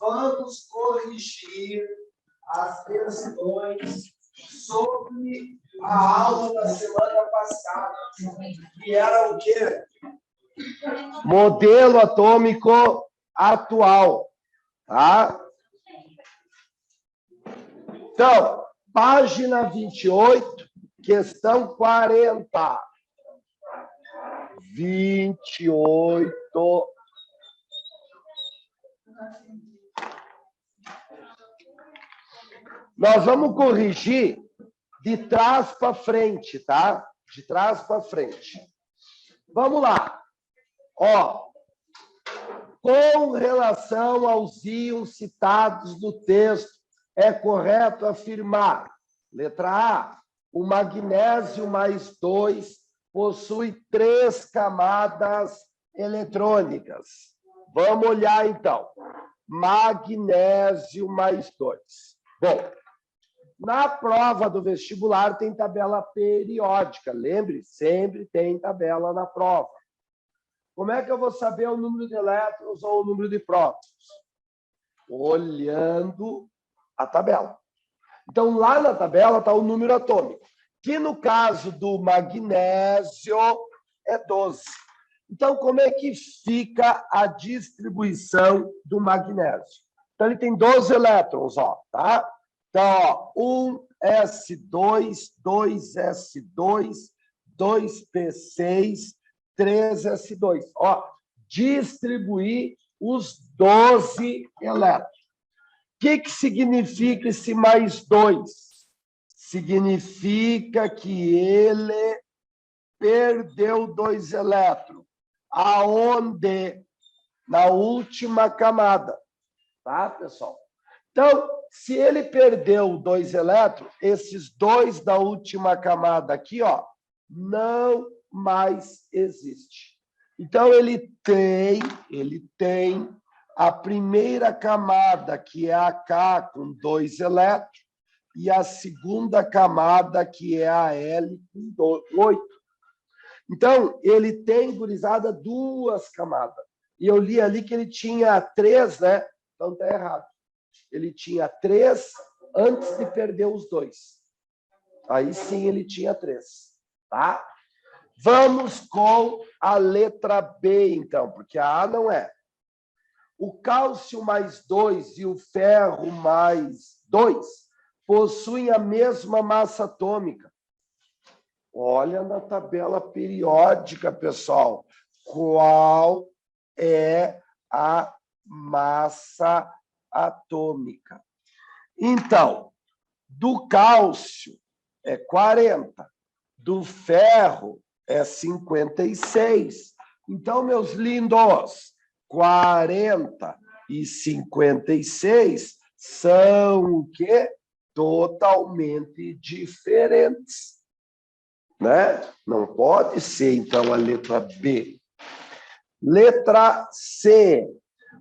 vamos corrigir as questões sobre a aula da semana passada, que era o quê? Modelo atômico atual, tá? Então, página 28, questão 40. 28. Nós vamos corrigir de trás para frente, tá? De trás para frente. Vamos lá. Ó, com relação aos íons citados no texto, é correto afirmar, letra A, o magnésio mais 2 possui 3 camadas eletrônicas. Vamos olhar, então. Magnésio mais 2. Bom, na prova do vestibular tem tabela periódica. Lembre, sempre tem tabela na prova. Como é que eu vou saber o número de elétrons ou o número de prótons? Olhando a tabela. Então, lá na tabela está o número atômico, que no caso do magnésio é 12. Então, como é que fica a distribuição do magnésio? Então, ele tem 12 elétrons, ó, tá? Então, ó, 1s2, 2s2, 2p6, 3s2. Ó, distribuir os 12 elétrons. O que significa esse mais 2? Significa que ele perdeu 2 elétrons. Aonde? Na última camada. Tá, pessoal? Então, se ele perdeu 2 elétrons, esses 2 da última camada aqui, ó, não mais existe. Então, ele tem a primeira camada, que é a K, com 2 elétrons, e a segunda camada, que é a L, com 8. Então, ele tem, gurizada, 2 camadas. E eu li ali que ele tinha 3, né? Então, está errado. Ele tinha 3 antes de perder os 2. Aí sim ele tinha 3. Tá? Vamos com a letra B, então, porque a A não é. O cálcio mais 2 e o ferro mais 2 possuem a mesma massa atômica. Olha na tabela periódica, pessoal. Qual é a massa atômica? Então, do cálcio é 40, do ferro é 56. Então, meus lindos, 40 e 56 são o quê? Totalmente diferentes. Né? Não pode ser, então, a letra B. Letra C.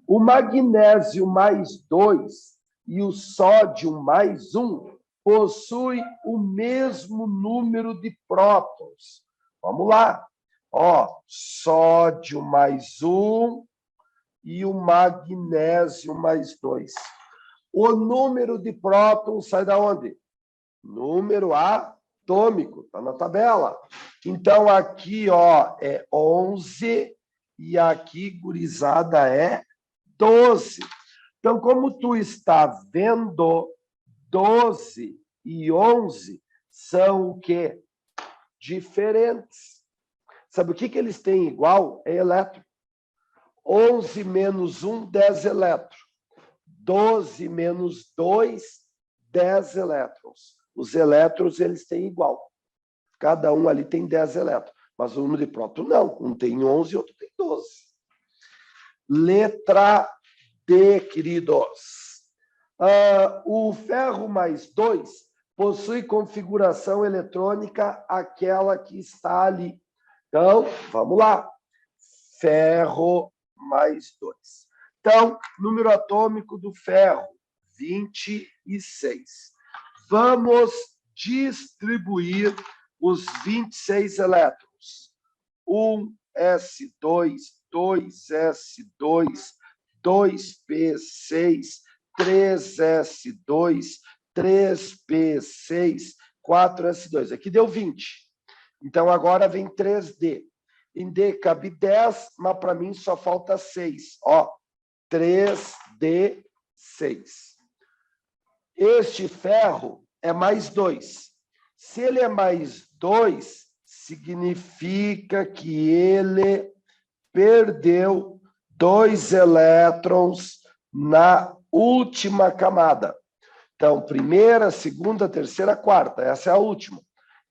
O magnésio mais 2 e o sódio mais 1 possuem o mesmo número de prótons. Vamos lá. Ó, sódio mais 1 e o magnésio mais 2. O número de prótons sai da onde? Número atômico, está na tabela. Então, aqui, ó, é 11 e aqui, gurizada, é 12. Então, como tu está vendo, 12 e 11 são o quê? Diferentes. Sabe o que eles têm igual? É elétron. 11 menos 1, 10 elétrons. 12 menos 2, 10 elétrons. Os elétrons, eles têm igual. Cada um ali tem 10 elétrons. Mas o número de próton, não. Um tem 11 e outro tem 12. Letra D, queridos. O ferro mais 2 possui configuração eletrônica aquela que está ali. Então, vamos lá. Ferro mais 2. Então, número atômico do ferro, 26. Vamos distribuir os 26 elétrons. 1s2, 2s2, 2p6, 3s2, 3p6, 4s2. Aqui deu 20. Então, agora vem 3D. Em D cabe 10, mas para mim só falta 6. Ó, 3D6. Este ferro é mais 2. Se ele é mais 2, significa que ele perdeu 2 elétrons na última camada. Então, primeira, segunda, terceira, quarta. Essa é a última.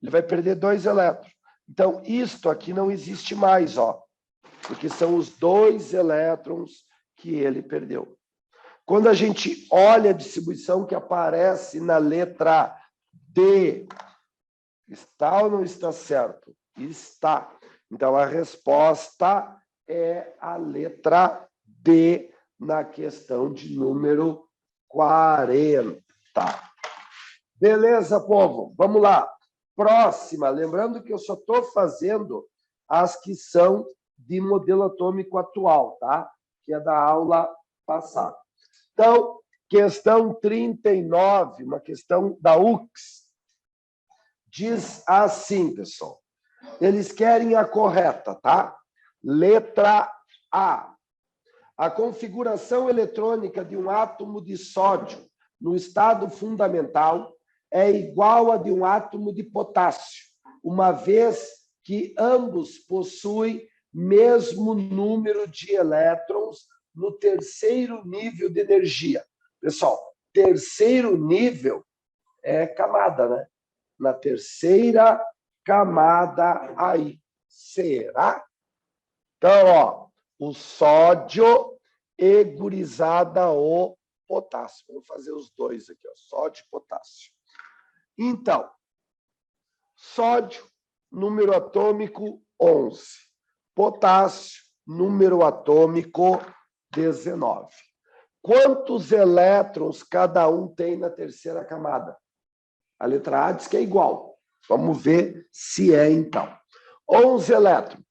Ele vai perder 2 elétrons. Então, isto aqui não existe mais, ó, porque são os 2 elétrons que ele perdeu. Quando a gente olha a distribuição que aparece na letra D, está ou não está certo? Está. Então, a resposta é a letra D na questão de número 40. Beleza, povo? Vamos lá. Próxima. Lembrando que eu só estou fazendo as que são de modelo atômico atual, tá? Que é da aula passada. Então, questão 39, uma questão da UX, diz assim, pessoal. Eles querem a correta, tá? Letra A. A configuração eletrônica de um átomo de sódio no estado fundamental é igual a de um átomo de potássio, uma vez que ambos possuem mesmo número de elétrons no terceiro nível de energia. Pessoal, terceiro nível é camada, né? Na terceira camada aí. Será? Então, ó, o sódio e, gurizada, o potássio. Vamos fazer os dois aqui, ó, sódio e potássio. Então, sódio, número atômico 11. Potássio, número atômico 19. Quantos elétrons cada um tem na terceira camada? A letra A diz que é igual. Vamos ver se é, então. 11 elétrons.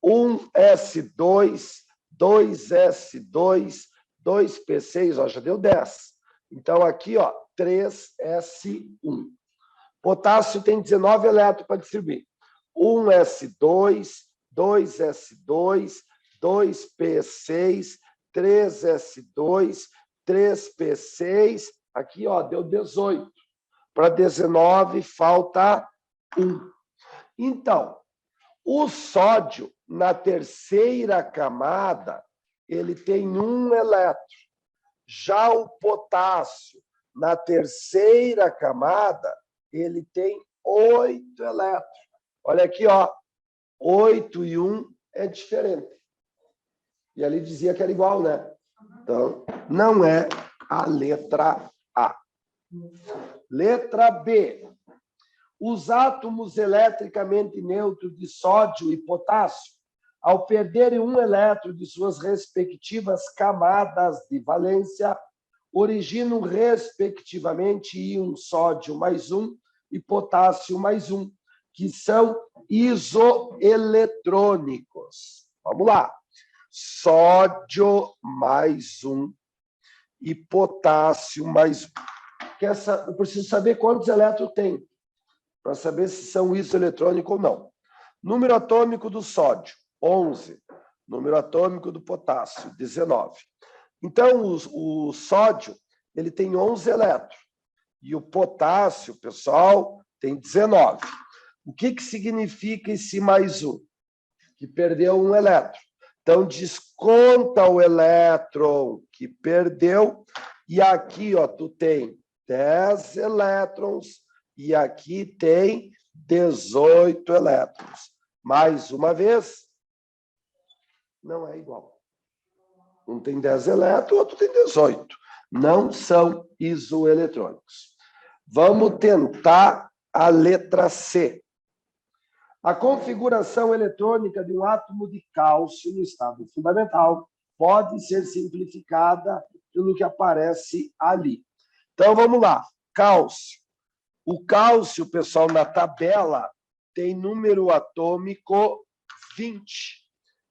1s2, 2s2, 2p6, ó, já deu 10. Então, aqui, ó, 3s1. Potássio tem 19 elétrons para distribuir. 1s2, 2s2, 2p6, 3s2, 3p6. Aqui, ó, deu 18. Para 19, falta 1. Então, o sódio, na terceira camada, ele tem 1 elétron. Já o potássio, na terceira camada, ele tem 8 elétrons. Olha aqui, ó, 8 e 1 é diferente. E ali dizia que era igual, né? Então, não é a letra A. Letra B. Os átomos eletricamente neutros de sódio e potássio, ao perderem 1 elétron de suas respectivas camadas de valência, originam, respectivamente, íon sódio mais 1 e potássio mais 1, que são isoeletrônicos. Vamos lá. Sódio mais 1 e potássio mais 1. Eu preciso saber quantos elétrons tem, para saber se são isoeletrônicos ou não. Número atômico do sódio, 11. Número atômico do potássio, 19. Então, o sódio ele tem 11 elétrons. E o potássio, pessoal, tem 19. O que significa esse mais 1? Que perdeu 1 elétron. Então, desconta o elétron que perdeu. E aqui, ó, tu tem 10 elétrons. E aqui tem 18 elétrons. Mais uma vez, não é igual. Um tem 10 elétrons, o outro tem 18. Não são isoeletrônicos. Vamos tentar a letra C. A configuração eletrônica de um átomo de cálcio no estado fundamental pode ser simplificada pelo que aparece ali. Então, vamos lá. Cálcio. O cálcio, pessoal, na tabela, tem número atômico 20.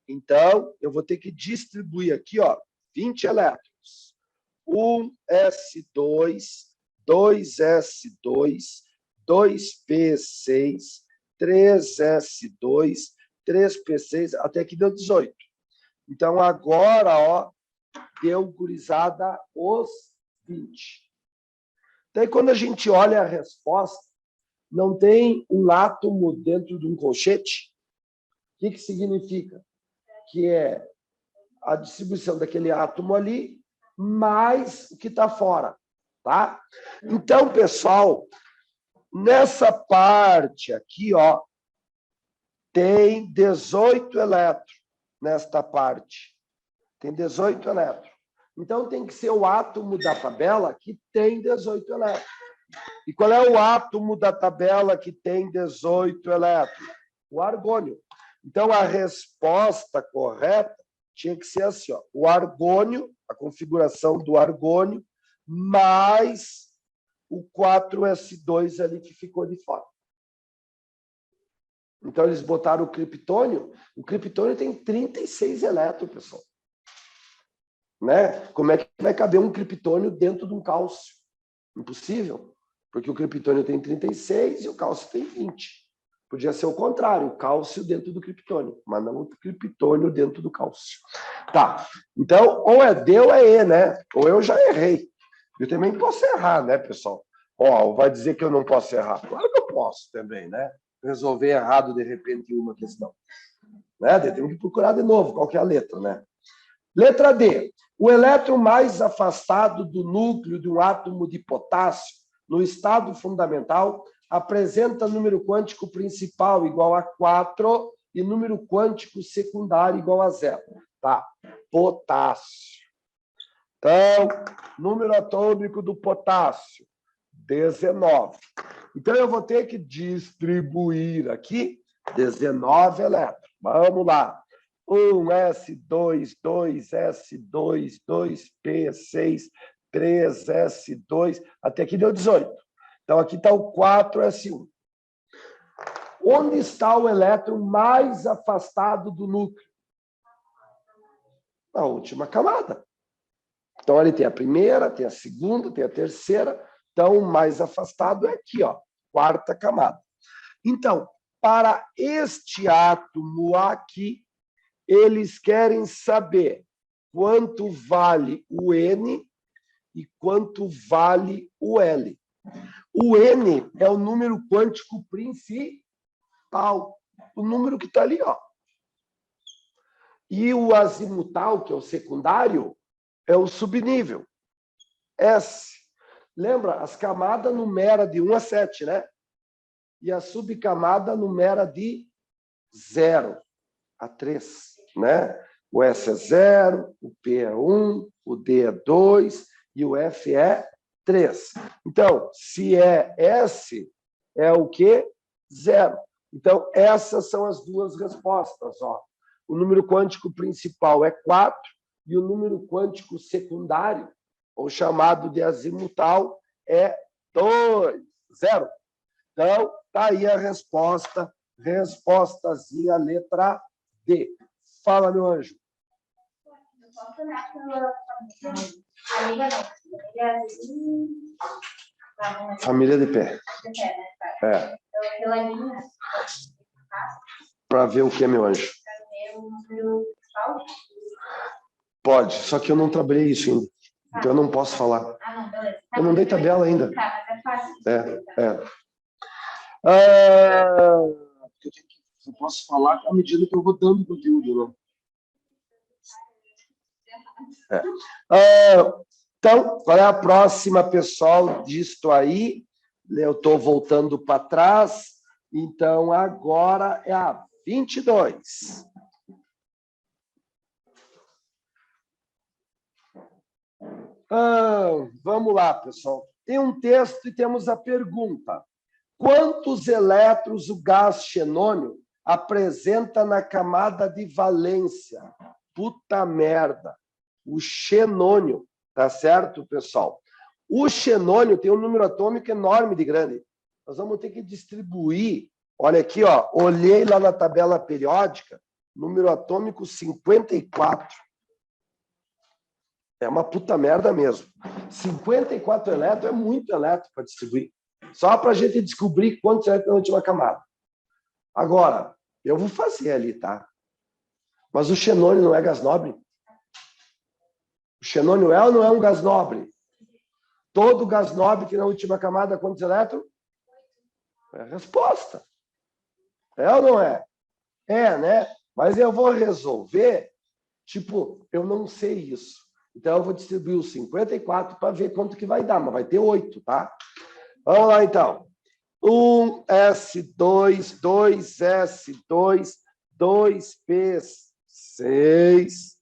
Então, eu vou ter que distribuir aqui, ó, 20 elétrons. 1s2, 2s2, 2p6, 3s2, 3p6, até que deu 18. Então, agora, ó, deu, gurizada, os 20. Daí, quando a gente olha a resposta, não tem um átomo dentro de um colchete? O que significa? Que é a distribuição daquele átomo ali, mais o que está fora, tá? Então, pessoal, nessa parte aqui, ó, tem 18 elétrons nesta parte. Tem 18 elétrons. Então, tem que ser o átomo da tabela que tem 18 elétrons. E qual é o átomo da tabela que tem 18 elétrons? O argônio. Então, a resposta correta tinha que ser assim, ó, o argônio, a configuração do argônio, mais o 4s2 ali que ficou de fora. Então, eles botaram o criptônio tem 36 elétrons, pessoal. Né? Como é que vai caber um criptônio dentro de um cálcio? Impossível, porque o criptônio tem 36 e o cálcio tem 20. Podia ser o contrário, o cálcio dentro do criptônio, mas não o criptônio dentro do cálcio. Tá, então, ou é D ou é E, né? Ou eu já errei. Eu também posso errar, né, pessoal? Ó, vai dizer que eu não posso errar. Claro que eu posso também, né? Resolver errado, de repente, uma questão. Né? Temos que procurar de novo qual que é a letra, né? Letra D. O elétron mais afastado do núcleo de um átomo de potássio, no estado fundamental, apresenta número quântico principal igual a 4 e número quântico secundário igual a 0. Tá? Potássio. Então, número atômico do potássio, 19. Então, eu vou ter que distribuir aqui 19 elétrons. Vamos lá. 1s2, 2s2, 2p6, 3s2, até aqui deu 18. Então, aqui está o 4s1. Onde está o elétron mais afastado do núcleo? Na última camada. Então, ele tem a primeira, tem a segunda, tem a terceira. Então, o mais afastado é aqui, ó, quarta camada. Então, para este átomo aqui, eles querem saber quanto vale o N e quanto vale o L. O N é o número quântico principal, o número que está ali, ó. E o azimutal, que é o secundário, é o subnível, S. Lembra? As camadas numera de 1 a 7, né? E a subcamada numera de 0 a 3. Né? O S é 0, o P é 1, o D é 2 e o F é 3. Então, se é S, é o quê? 0. Então, essas são as duas respostas. Ó. O número quântico principal é 4 e o número quântico secundário, ou chamado de azimutal, é 2, 0. Então, está aí a resposta. Respostazinha, letra D. Fala, meu anjo. Família de pé. É. Para ver o que, meu anjo? Pode, só que eu não trabalhei isso ainda. Então eu não posso falar. Eu não dei tabela ainda. Eu posso falar à medida que eu vou dando conteúdo, né? Então, qual é a próxima, pessoal, disto aí? Eu estou voltando para trás. Então, agora é a 22. Vamos lá, pessoal. Tem um texto e temos a pergunta. Quantos elétrons o gás xenônio apresenta na camada de valência? Puta merda. O xenônio, tá certo, pessoal? O xenônio tem um número atômico enorme de grande. Nós vamos ter que distribuir. Olha aqui, ó. Olhei lá na tabela periódica, número atômico 54. É uma puta merda mesmo. 54 elétrons é muito elétron para distribuir. Só para a gente descobrir quantos elétrons na última camada. Agora, eu vou fazer ali, tá? Mas o xenônio não é gás nobre? O xenônio é ou não é um gás nobre? Todo gás nobre que na última camada, quantos elétrons? É a resposta. É ou não é? É, né? Mas eu vou resolver, tipo, eu não sei isso. Então, eu vou distribuir os 54 para ver quanto que vai dar, mas vai ter 8, tá? Vamos lá, então. 1S2, 2S2, 2P6,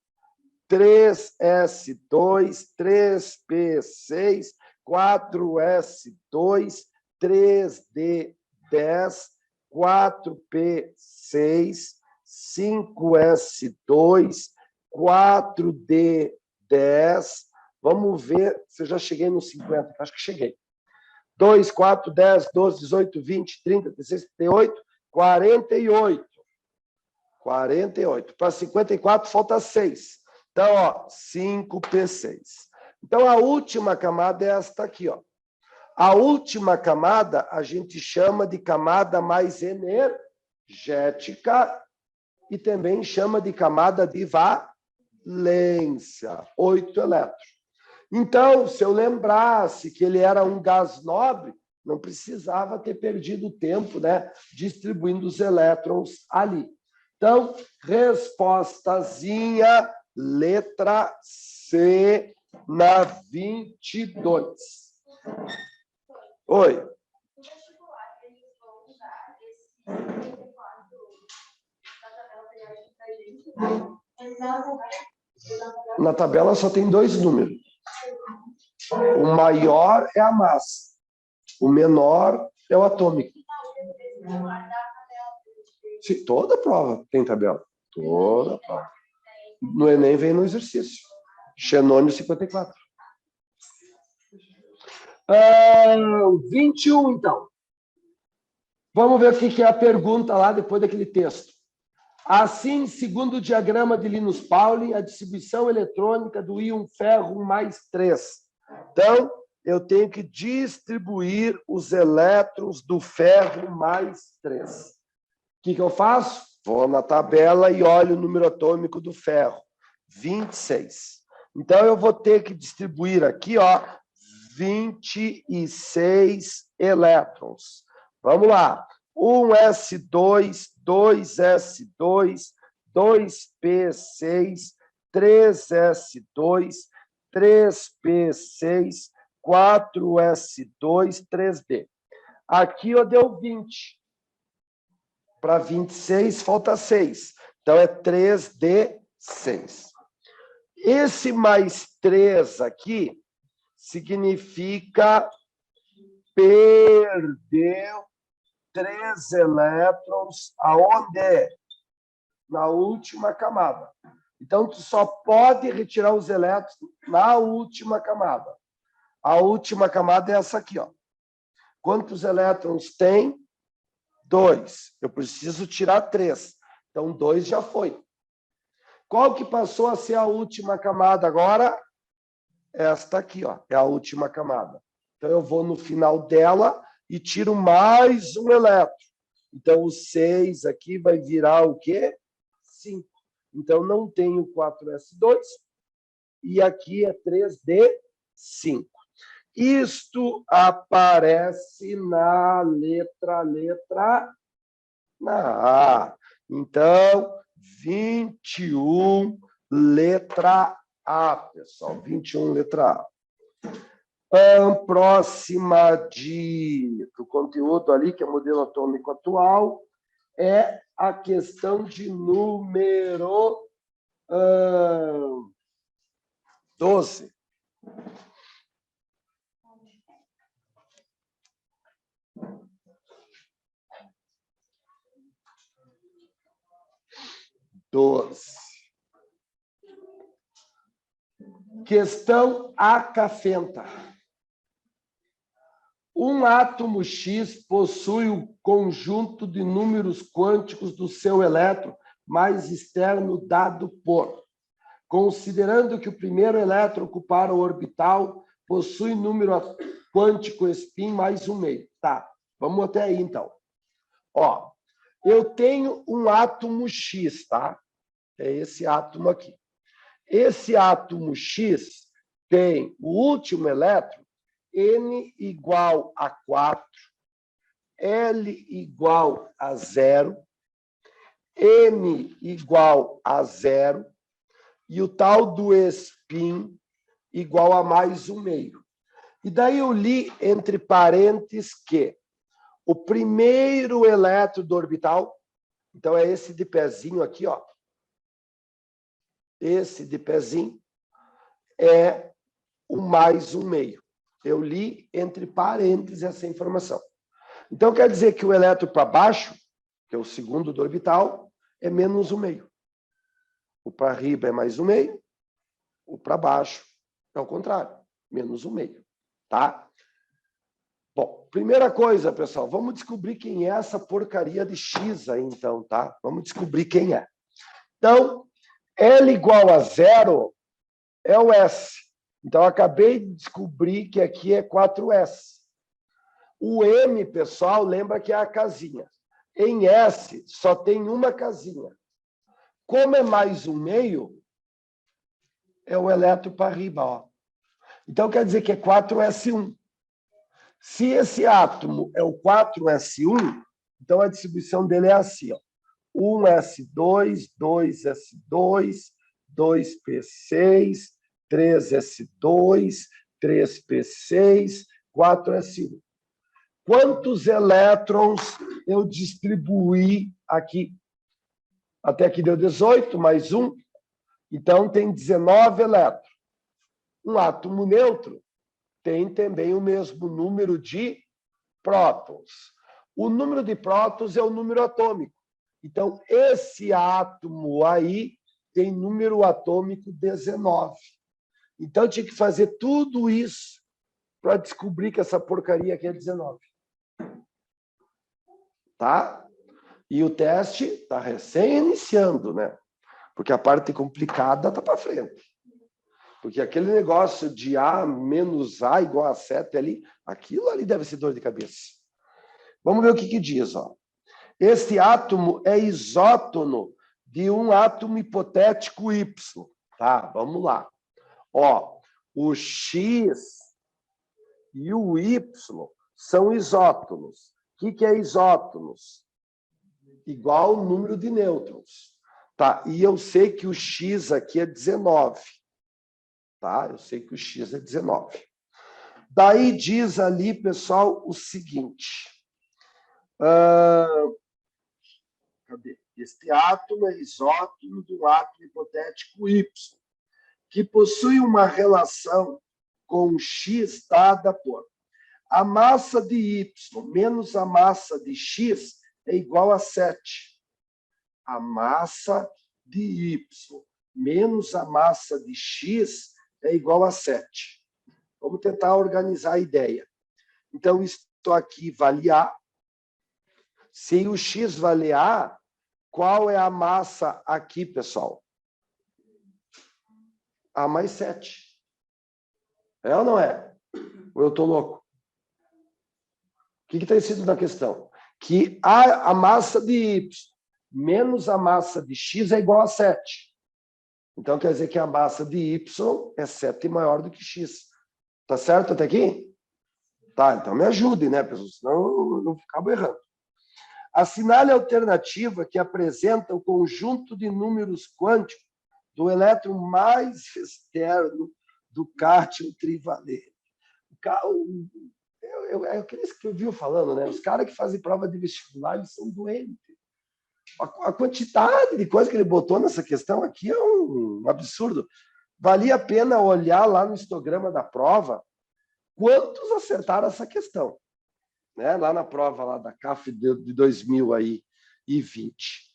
3S2, 3P6, 4S2, 3D10, 4P6, 5S2, 4D10. Vamos ver se eu já cheguei nos 50. Acho que cheguei. 2, 4, 10, 12, 18, 20, 30, 36, 38, 48. 48. Para 54, falta 6. Então, ó, 5P6. Então, a última camada é esta aqui, ó. A última camada a gente chama de camada mais energética e também chama de camada de valência, 8 elétrons. Então, se eu lembrasse que ele era um gás nobre, não precisava ter perdido tempo, né, distribuindo os elétrons ali. Então, respostazinha, letra C, na 22. Oi. Na tabela só tem 2 números. O maior é a massa. O menor é o atômico. Sim, toda prova tem tabela. Toda prova. No Enem vem no exercício. Xenônio 54. 21, então. Vamos ver o que é a pergunta lá depois daquele texto. Assim, segundo o diagrama de Linus Pauling, a distribuição eletrônica do íon ferro mais 3. Então, eu tenho que distribuir os elétrons do ferro mais 3. O que eu faço? Vou na tabela e olho o número atômico do ferro, 26. Então, eu vou ter que distribuir aqui, ó, 26 elétrons. Vamos lá. 1S2, 2S2, 2P6, 3S2, 3P6, 4S2, 3D. Aqui eu deu 20. Para 26 falta 6. Então é 3D6. Esse mais 3 aqui significa perdeu 3 elétrons aonde? Na última camada. Então, tu só pode retirar os elétrons na última camada. A última camada é essa aqui, ó. Quantos elétrons tem? 2. Eu preciso tirar 3. Então, 2 já foi. Qual que passou a ser a última camada agora? Esta aqui, ó. É a última camada. Então, eu vou no final dela e tiro mais um elétron. Então, o 6 aqui vai virar o quê? 5. Então, não tenho 4S2. E aqui é 3D5. Isto aparece na letra na A. Então, 21, letra A, pessoal. 21, letra A. Próxima do conteúdo ali, que é o modelo atômico atual, é a questão de número 12. Questão acafenta. Um átomo X possui o conjunto de números quânticos do seu elétron mais externo dado por considerando que o primeiro elétron ocupar o orbital possui número quântico spin mais 1,5. Tá, vamos até aí, então. Ó, eu tenho um átomo X, tá? É esse átomo aqui. Esse átomo X tem o último elétron, N igual a 4, L igual a 0, M igual a 0, e o tal do spin igual a mais 1,5. E daí eu li entre parênteses que o primeiro elétron do orbital, então é esse de pezinho aqui, ó. Esse de pezinho é o mais 1,5. Eu li entre parênteses essa informação. Então quer dizer que o elétron para baixo, que é o segundo do orbital, é menos 1,5. O para riba é mais 1,5, o para baixo é o contrário, menos 1,5, tá? Bom, primeira coisa, pessoal, vamos descobrir quem é essa porcaria de X aí, então, tá? Vamos descobrir quem é. Então, L igual a 0 é o S. Então, eu acabei de descobrir que aqui é 4S. O M, pessoal, lembra que é a casinha. Em S, só tem uma casinha. Como é mais 1,5, é o elétron para riba, ó. Então, quer dizer que é 4S1. Se esse átomo é o 4S1, então a distribuição dele é assim, ó. 1S2, 2S2, 2P6, 3S2, 3P6, 4S1. Quantos elétrons eu distribuí aqui? Até aqui deu 18, mais 1. Então, tem 19 elétrons. Um átomo neutro tem também o mesmo número de prótons. O número de prótons é o número atômico. Então, esse átomo aí tem número atômico 19. Então, eu tinha que fazer tudo isso para descobrir que essa porcaria aqui é 19. Tá? E o teste está recém-iniciando, né? Porque a parte complicada está para frente. Porque aquele negócio de A menos A igual a 7 ali, aquilo ali deve ser dor de cabeça. Vamos ver o que diz, ó. Este átomo é isótono de um átomo hipotético Y. Tá, vamos lá. Ó, o X e o Y são isótonos. O que é isótonos? Igual ao número de nêutrons. Tá, e eu sei que o X aqui é 19. Tá? Eu sei que o X é 19. Daí diz ali, pessoal, o seguinte. Cadê? Este átomo é isótono do átomo hipotético Y, que possui uma relação com X dada por a massa de Y menos a massa de X é igual a 7. A massa de Y menos a massa de X é igual a 7. Vamos tentar organizar a ideia. Então, isso aqui vale A. Se o X vale A, qual é a massa aqui, pessoal? A mais 7. É ou não é? Ou eu estou louco? O que está escrito na questão? Que a massa de Y menos a massa de X é igual a 7. Então, quer dizer que a massa de Y é 7 maior do que X. Tá certo até aqui? Tá, então me ajude, né, pessoal? Senão eu não ficava errando. Assinale a alternativa que apresenta o conjunto de números quânticos do elétron mais externo do cátion trivalente. Aqueles que eu vi falando, né? Os caras que fazem prova de vestibular, eles são doentes. A quantidade de coisa que ele botou nessa questão aqui é um absurdo. Valia a pena olhar lá no histograma da prova quantos acertaram essa questão, né? Lá na prova lá da CAF de 2020,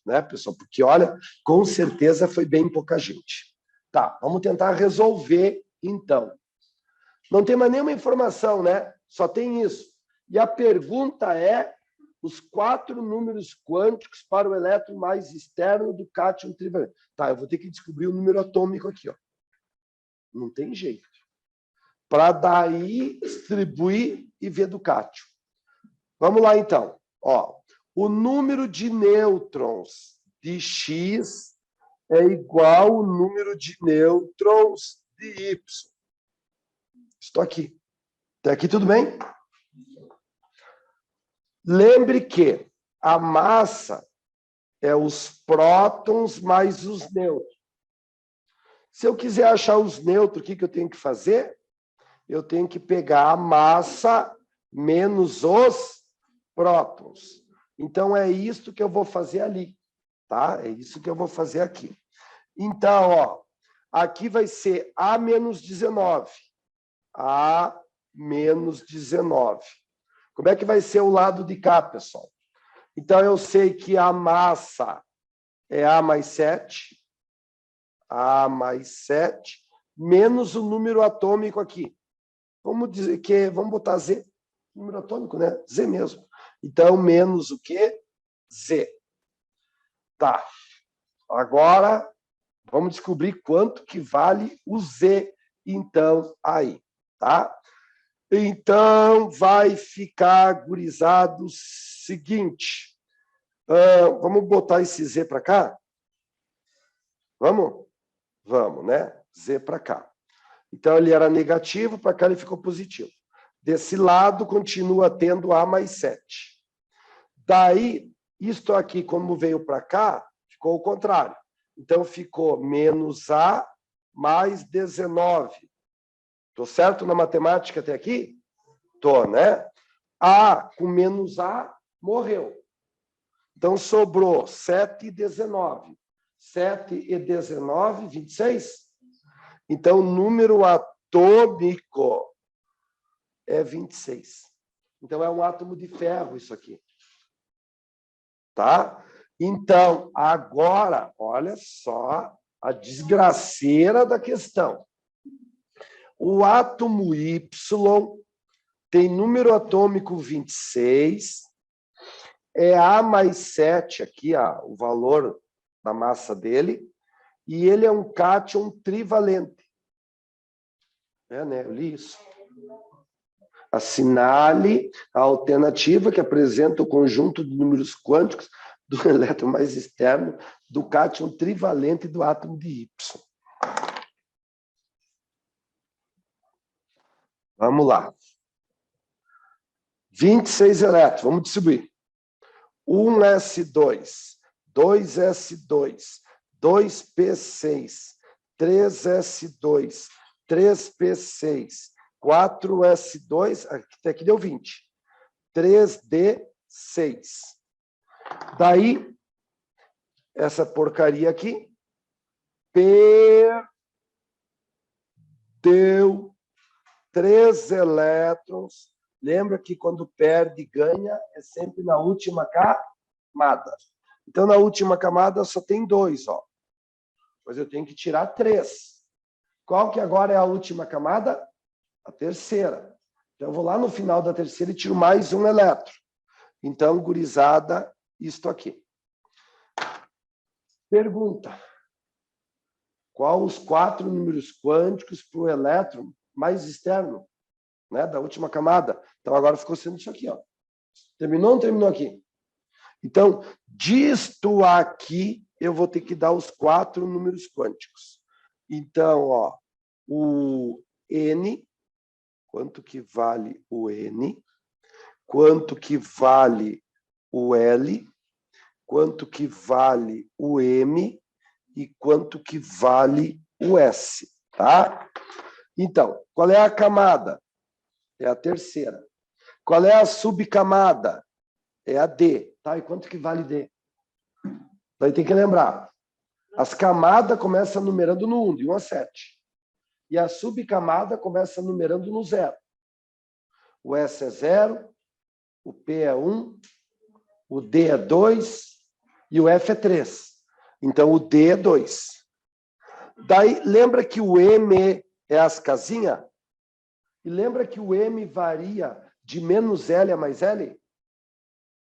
né, pessoal? Porque, olha, com certeza foi bem pouca gente. Tá, vamos tentar resolver, então. Não tem mais nenhuma informação, né? Só tem isso. E a pergunta é os 4 números quânticos para o elétron mais externo do cátion trivalente. Tá, eu vou ter que descobrir o número atômico aqui, ó. Não tem jeito. Para daí distribuir e ver do cátion. Vamos lá, então. Ó, o número de nêutrons de X é igual ao número de nêutrons de Y. Estou aqui. Até aqui tudo bem? Lembre que a massa é os prótons mais os nêutrons. Se eu quiser achar os nêutrons, o que eu tenho que fazer? Eu tenho que pegar a massa menos os prótons. Então, é isso que eu vou fazer ali. Tá? É isso que eu vou fazer aqui. Então, ó, aqui vai ser A menos 19. A menos 19. Como é que vai ser o lado de cá, pessoal? Então, eu sei que a massa é A mais 7. A mais 7, menos o número atômico aqui. Vamos dizer que, vamos botar Z. Número atômico, né? Z mesmo. Então, menos o quê? Z. Tá. Agora, vamos descobrir quanto que vale o Z, então, aí. Tá? Então, vai ficar, gurizado, o seguinte. Vamos botar esse Z para cá? Vamos? Vamos, né? Z para cá. Então, ele era negativo, para cá ele ficou positivo. Desse lado, continua tendo A mais 7. Daí, isto aqui, como veio para cá, ficou o contrário. Então, ficou menos A mais 19. Estou certo na matemática até aqui? Estou, né? A com menos A morreu. Então, sobrou 7 e 19. 7 e 19, 26. Então, o número atômico é 26. Então, é um átomo de ferro isso aqui. Tá? Então, agora, olha só a desgraceira da questão. O átomo Y tem número atômico 26, é A mais 7 aqui, ó, o valor da massa dele, e ele é um cátion trivalente. Né? Eu li isso. Assinale a alternativa que apresenta o conjunto de números quânticos do elétron mais externo do cátion trivalente do átomo de Y. Vamos lá. 26 elétrons, vamos distribuir. 1s2, 2s2, 2p6, 3s2, 3p6, 4s2, até aqui deu 20. 3d6. Daí, essa porcaria aqui, perdeu 3 elétrons. Lembra que quando perde, ganha, é sempre na última camada. Então, na última camada só tem 2, ó. Pois eu tenho que tirar 3. Qual que agora é a última camada? A terceira. Então, eu vou lá no final da terceira e tiro mais 1 elétron. Então, gurizada, isto aqui. Pergunta. Qual os 4 números quânticos para o elétron mais externo, né, da última camada? Então, agora ficou sendo isso aqui, ó. Terminou ou não terminou aqui? Então, disto aqui, eu vou ter que dar os 4 números quânticos. Então, ó, o N, quanto que vale o N? Quanto que vale o L? Quanto que vale o M? E quanto que vale o S, tá? Então, qual é a camada? É a terceira. Qual é a subcamada? É a D, tá? E quanto que vale D? Daí tem que lembrar. As camadas começam numerando no 1, de 1 a 7. E a subcamada começa numerando no 0. O S é 0, o P é 1, o D é 2 e o F é 3. Então, o D é 2. Daí, lembra que o M é as casinhas? E lembra que o M varia de menos L a mais L?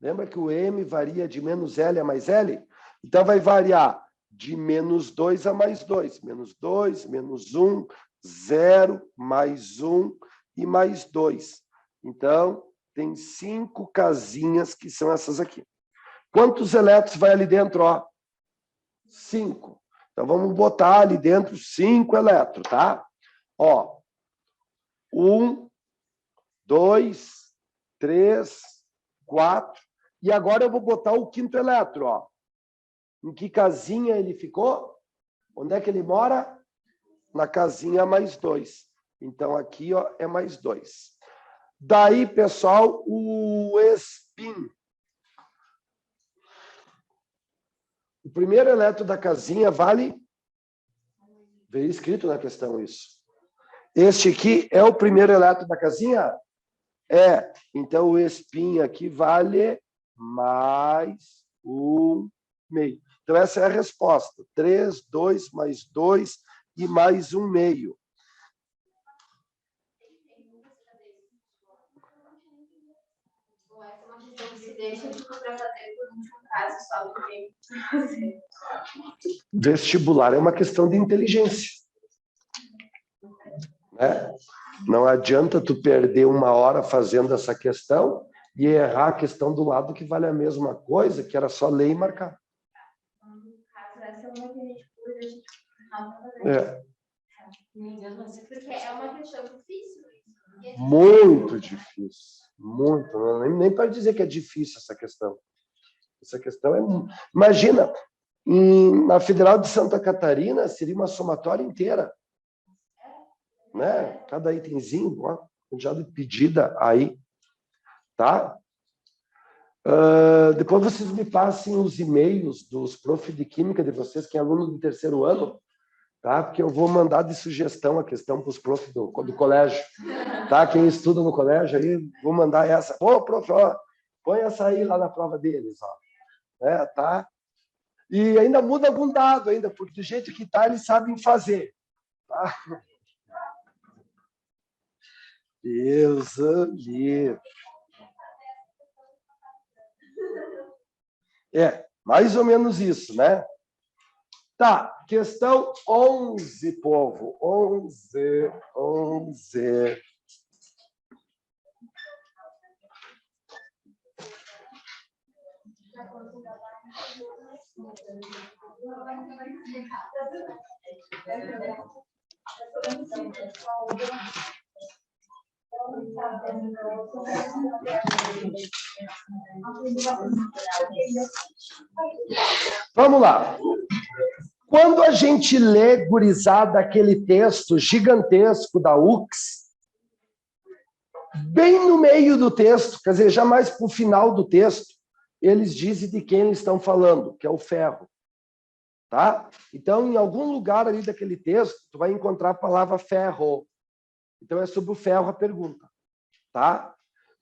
Lembra que o M varia de menos L a mais L? Então, vai variar de menos 2 a mais 2. Menos 2, menos 1, 0, mais 1 e mais 2. Então, tem 5 casinhas que são essas aqui. Quantos elétrons vai ali dentro? 5. Então, vamos botar ali dentro 5 elétrons, tá? 1, 2, 3, 4. E agora eu vou botar o quinto elétron, Em que casinha ele ficou? Onde é que ele mora? Na casinha mais 2. Então, aqui é mais 2. Daí, pessoal, o spin. O primeiro elétron da casinha vale... Veio escrito na questão isso. Este aqui é o primeiro elétron da casinha? É. Então, o spin aqui vale mais 1 meio. Então, essa é a resposta. 3, 2, mais 2 e mais 1 meio. Vestibular é uma questão de inteligência. Né? Não adianta tu perder 1 hora fazendo essa questão e errar a questão do lado que vale a mesma coisa, que era só ler e marcar. É. Porque é uma questão difícil. Muito difícil. Muito. Nem para dizer que é difícil essa questão. Essa questão é... Imagina, na Federal de Santa Catarina, seria uma somatória inteira. Né? Cada itemzinho, quantidade de pedida aí. Tá? Depois vocês me passem os e-mails dos prof de Química de vocês, que é aluno do 3º ano, tá? Porque eu vou mandar de sugestão a questão para os profs do colégio. Tá? Quem estuda no colégio, aí vou mandar essa. Ô, prof, põe essa aí lá na prova deles. Tá? E ainda muda algum dado, ainda, porque do jeito que está, eles sabem fazer. Tá? Deus livre. Mais ou menos isso, né? Tá, questão 11, povo. 11. Vamos lá. Quando a gente lê, gurizada, aquele texto gigantesco da UX, bem no meio do texto, quer dizer, já mais para o final do texto, eles dizem de quem eles estão falando, que é o ferro. Tá? Então, em algum lugar ali daquele texto, tu vai encontrar a palavra ferro. Então, é sobre o ferro a pergunta. Tá?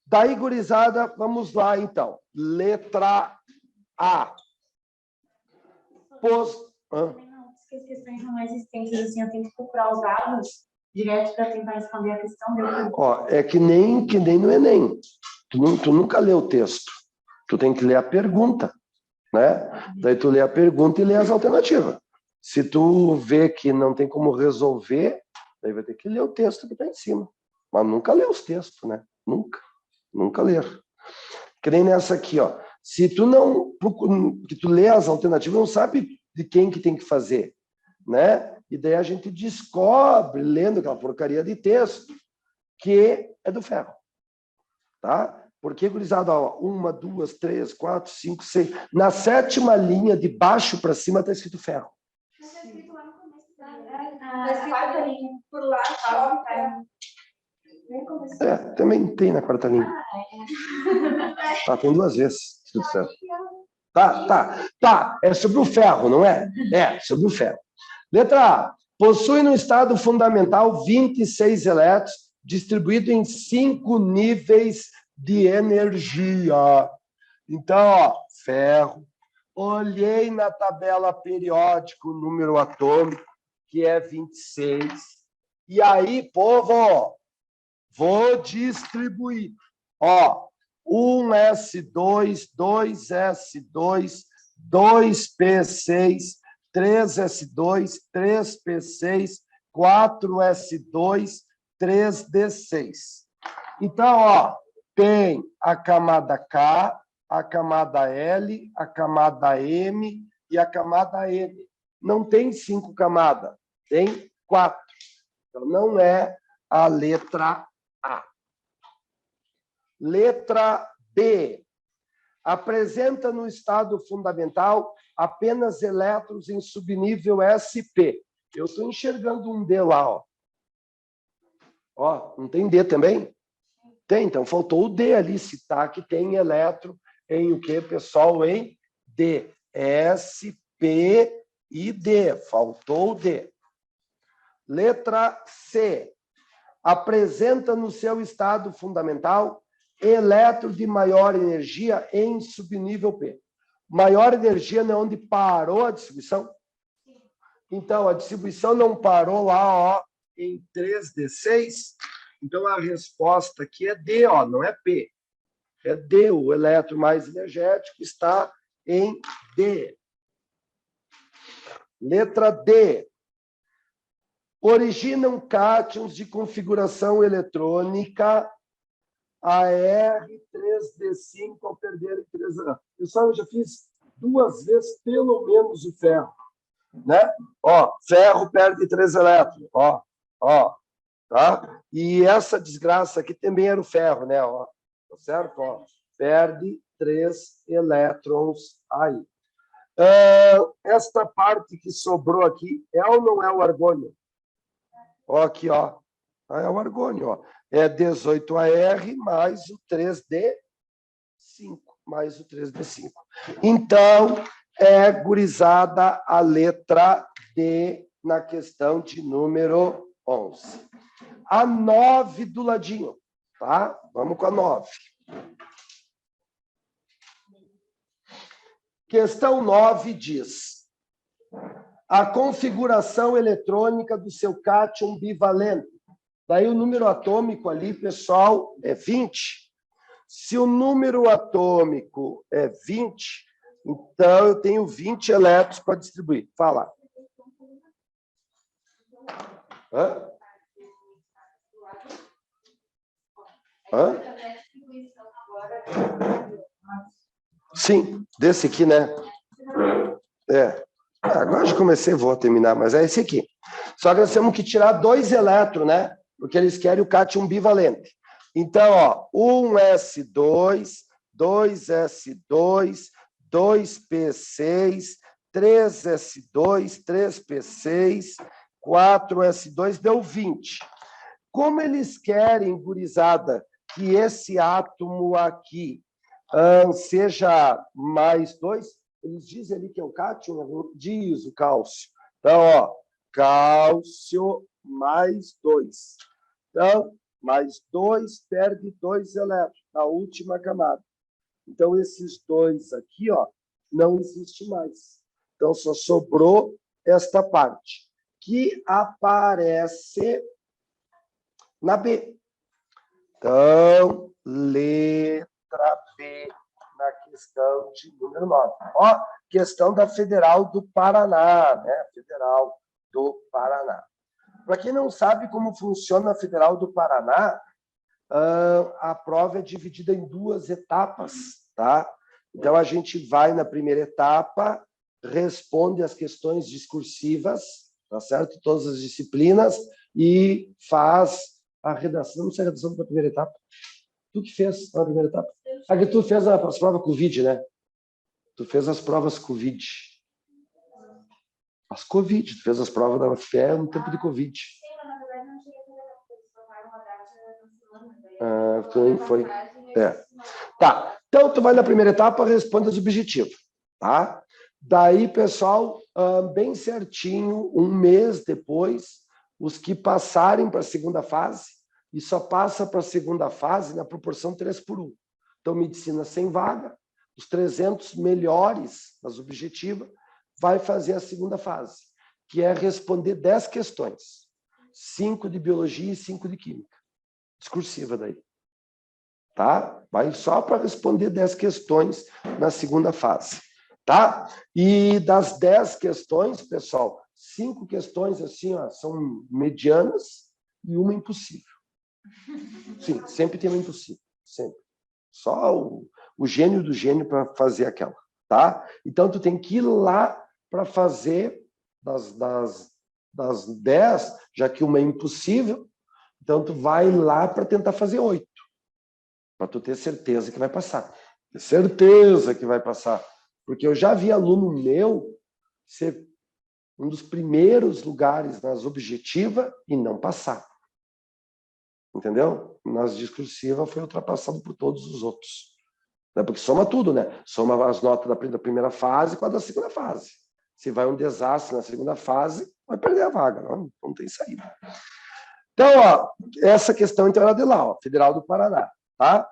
Daí, gurizada, vamos lá, então. Letra A. As questões são mais extensas, assim, eu tenho que procurar os dados direto para tentar responder a questão. É que nem no Enem. Tu nunca lê o texto. Tu tem que ler a pergunta. Né? Daí tu lê a pergunta e lê as alternativas. Se tu vê que não tem como resolver, daí vai ter que ler o texto que está em cima. Mas nunca lê os textos, né? Nunca ler. Que nem nessa aqui, Se tu não... que tu lê as alternativas, não sabe de quem que tem que fazer, né? E daí a gente descobre, lendo aquela porcaria de texto, que é do ferro. Tá? Porque, gurizada, 1, 2, 3, 4, 5, 6. Na 7ª linha, de baixo para cima, está escrito ferro. Está escrito lá no começo. Está escrito a 4ª linha. Por lá, só ferro. Também tem na 4ª linha. Tem 2 vezes escrito ferro. Tá. É sobre o ferro, não é? É, sobre o ferro. Letra A. Possui no estado fundamental 26 elétrons, distribuídos em 5 níveis de energia. Então, ferro. Olhei na tabela periódica o número atômico, que é 26. E aí, povo, vou distribuir. 1s2, 2s2, 2p6, 3s2, 3p6, 4s2, 3d6. Então, ó, tem a camada K, a camada L, a camada M e a camada N. Não tem 5 camadas, tem 4. Então, não é a letra A. Letra B. Apresenta no estado fundamental apenas elétrons em subnível SP. Eu estou enxergando um D lá, ó. Ó, não tem D também? Tem, então faltou o D ali, citar que tem elétron em o que, pessoal? Em D. S, P e D. Faltou o D. Letra C. Apresenta no seu estado fundamental elétron de maior energia em subnível P. Maior energia não é onde parou a distribuição? Então, a distribuição não parou lá, ó, em 3d6. Então, a resposta aqui é D, ó, não é P. É D, o elétron mais energético está em D. Letra D. Originam cátions de configuração eletrônica AR3D5 ao perderem 3 elétrons. Pessoal, eu já fiz 2 vezes pelo menos o ferro, né? Ó, ferro perde 3 elétrons, ó, tá? E essa desgraça aqui também era o ferro, né? Ó, tá certo? Ó, perde 3 elétrons aí. Esta parte que sobrou aqui é ou não é o argônio? Ó, aqui, ó. É o argônio, ó. É 18AR mais o 3D5, mais o 3D5. Então, é gurizada a letra D na questão de número 11. A 9 do ladinho, tá? Vamos com a 9. Questão 9 diz: a configuração eletrônica do seu cátion bivalente. Daí o número atômico ali, pessoal, é 20. Se o número atômico é 20, então eu tenho 20 elétrons para distribuir. Fala. Hã? Hã? Sim, desse aqui, né? É. Agora já comecei, vou terminar, mas é esse aqui. Só que nós temos que tirar 2 elétrons, né? Porque eles querem o cátion bivalente. Então, ó, 1s2, 2s2, 2p6, 3s2, 3p6, 4s2, deu 20. Como eles querem, gurizada, que esse átomo aqui seja mais 2, eles dizem ali que é o cátion, diz o cálcio. Então, ó, cálcio mais 2. Então, mais 2 perde 2 elétrons na última camada. Então, esses 2 aqui, ó, não existe mais. Então, só sobrou esta parte, que aparece na B. Então, letra B na questão de número 9. Ó, questão da Federal do Paraná, né? Federal do Paraná. Para quem não sabe como funciona a Federal do Paraná, a prova é dividida em 2 etapas, tá? Então, a gente vai na primeira etapa, responde as questões discursivas, tá certo? Todas as disciplinas, e faz a redação. Não sei a redação da primeira etapa. Tu que fez na primeira etapa? Aqui tu fez as provas Covid, né? Tu fez as provas Covid. As Covid, tu fez as provas da UFPE no tempo de Covid. Sim, mas na verdade não tinha que eles formaram uma data na semana. Foi. É. Tá. Então, tu vai na primeira etapa, responde os objetivos. Tá? Daí, pessoal, bem certinho, um mês depois, os que passarem para a segunda fase, e só passa para a segunda fase na proporção 3:1. Então, medicina sem vaga, os 300 melhores das objetivas, vai fazer a segunda fase, que é responder 10 questões. 5 de biologia e 5 de química. Discursiva daí. tá? Vai só para responder 10 questões na segunda fase, tá? E das 10 questões, pessoal, 5 questões assim, ó, são medianas e uma impossível. Sim, sempre tem uma impossível, sempre. Só o gênio do gênio para fazer aquela, tá? Então, tu tem que ir lá para fazer das 10, já que uma é impossível, então tu vai lá para tentar fazer 8, para tu ter certeza que vai passar. Ter certeza que vai passar. Porque eu já vi aluno meu ser um dos primeiros lugares nas objetivas e não passar. Entendeu? Nas discursivas foi ultrapassado por todos os outros. Porque soma tudo, né? Soma as notas da primeira fase com a da segunda fase. Se vai um desastre na segunda fase, vai perder a vaga. Não tem saída. Então, ó, essa questão então era de lá, ó, Federal do Paraná, tá?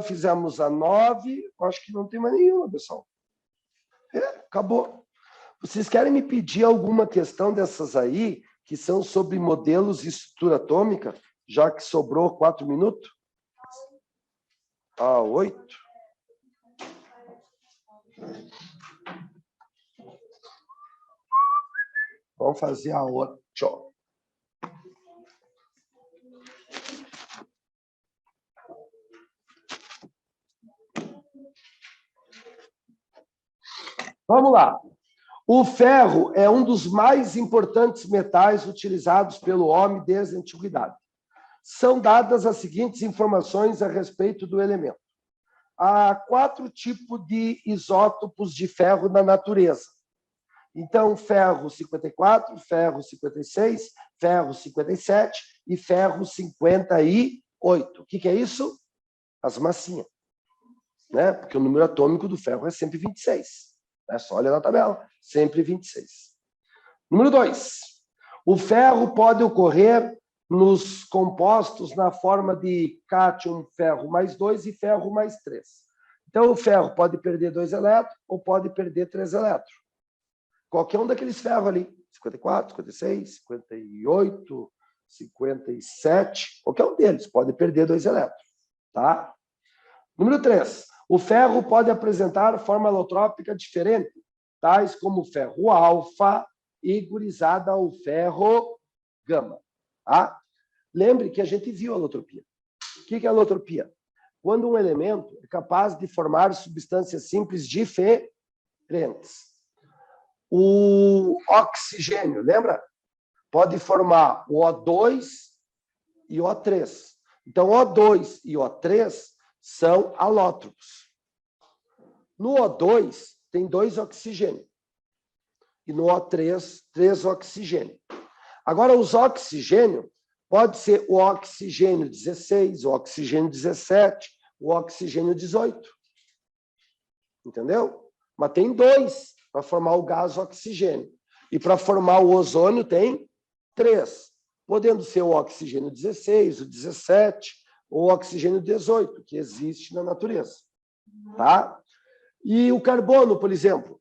Fizemos a 9, acho que não tem mais nenhuma, pessoal. Acabou. Vocês querem me pedir alguma questão dessas aí, que são sobre modelos e estrutura atômica, já que sobrou 4 minutos? 8. Vamos fazer a 8. Vamos lá. O ferro é um dos mais importantes metais utilizados pelo homem desde a antiguidade. São dadas as seguintes informações a respeito do elemento. Há 4 tipos de isótopos de ferro na natureza. Então, ferro 54, ferro 56, ferro 57 e ferro 58. O que é isso? As massinhas. Né? Porque o número atômico do ferro é sempre 26. É só olhar na tabela, sempre 26. Número 2. O ferro pode ocorrer nos compostos na forma de cátion ferro mais 2 e ferro mais 3. Então, o ferro pode perder 2 elétrons ou pode perder 3 elétrons. Qualquer um daqueles ferros ali, 54, 56, 58, 57, qualquer um deles pode perder 2 elétrons. Tá? Número 3. O ferro pode apresentar forma alotrópica diferente, tais como o ferro alfa igualizada ao ferro gama. Tá? Lembre que a gente viu a alotropia. O que é a alotropia? Quando um elemento é capaz de formar substâncias simples diferentes. O oxigênio, lembra? Pode formar o O2 e o O3. Então, O2 e O3 são alótropos. No O2, tem 2 oxigênios. E no O3, 3 oxigênios. Agora, os oxigênios, pode ser o oxigênio 16, o oxigênio 17, o oxigênio 18. Entendeu? Mas tem 2 para formar o gás oxigênio. E para formar o ozônio tem 3. Podendo ser o oxigênio 16, o 17, ou o oxigênio 18, que existe na natureza. Tá? E o carbono, por exemplo.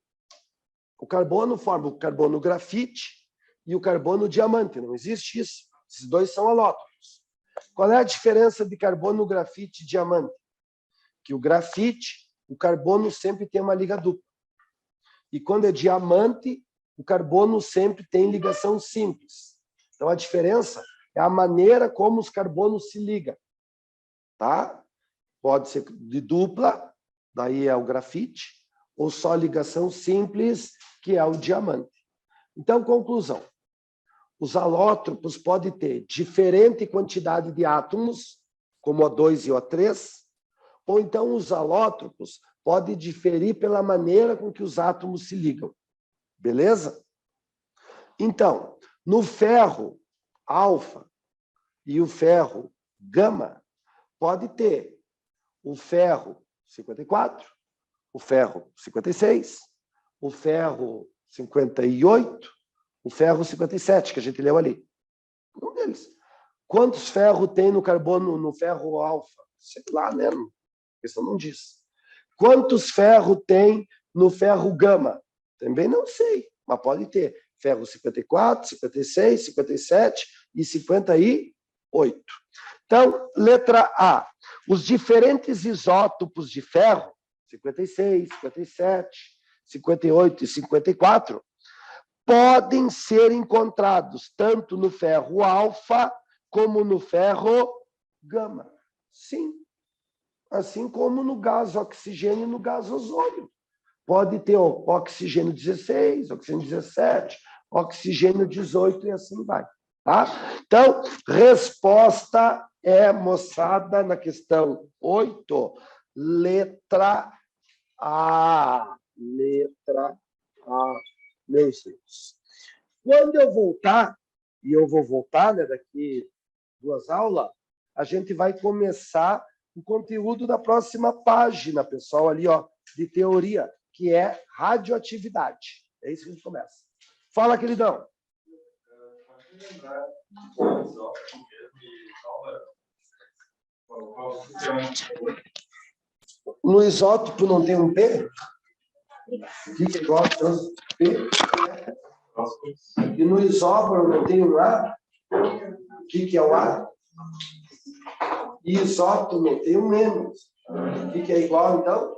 O carbono forma o carbono grafite e o carbono diamante. Não existe isso. Esses 2 são alótropos. Qual é a diferença de carbono, grafite e diamante? Que o grafite, o carbono sempre tem uma liga dupla. E quando é diamante, o carbono sempre tem ligação simples. Então, a diferença é a maneira como os carbonos se ligam. Tá? Pode ser de dupla, daí é o grafite, ou só ligação simples, que é o diamante. Então, conclusão. Os alótropos podem ter diferente quantidade de átomos, como O2 e O3, ou então os alótropos podem diferir pela maneira com que os átomos se ligam. Beleza? Então, no ferro alfa e o ferro gama, pode ter o ferro 54, o ferro 56, o ferro 58, o ferro 57, que a gente leu ali. Um deles. Quantos ferros tem no carbono, no ferro alfa? Sei lá, né? A questão não diz. Quantos ferros tem no ferro gama? Também não sei, mas pode ter. Ferro 54, 56, 57 e 58. Então, letra A. os diferentes isótopos de ferro, 56, 57, 58 e 54, podem ser encontrados tanto no ferro alfa como no ferro gama. Sim. Assim como no gás oxigênio e no gás ozônio. Pode ter oxigênio 16, oxigênio 17, oxigênio 18 e assim vai. Tá? Então, resposta é, moçada, na questão 8, letra A. Letra A, meus filhos. Quando eu voltar, e eu vou voltar, né, daqui 2 aulas, a gente vai começar o conteúdo da próxima página, pessoal, ali, ó, de teoria, que é radioatividade. É isso que a gente começa. Fala, queridão. No isótopo não tem um P? Fica igual a P. E no isóbaro não tem um A? O que é o A? E isótopo tem um menos. O que é igual, então?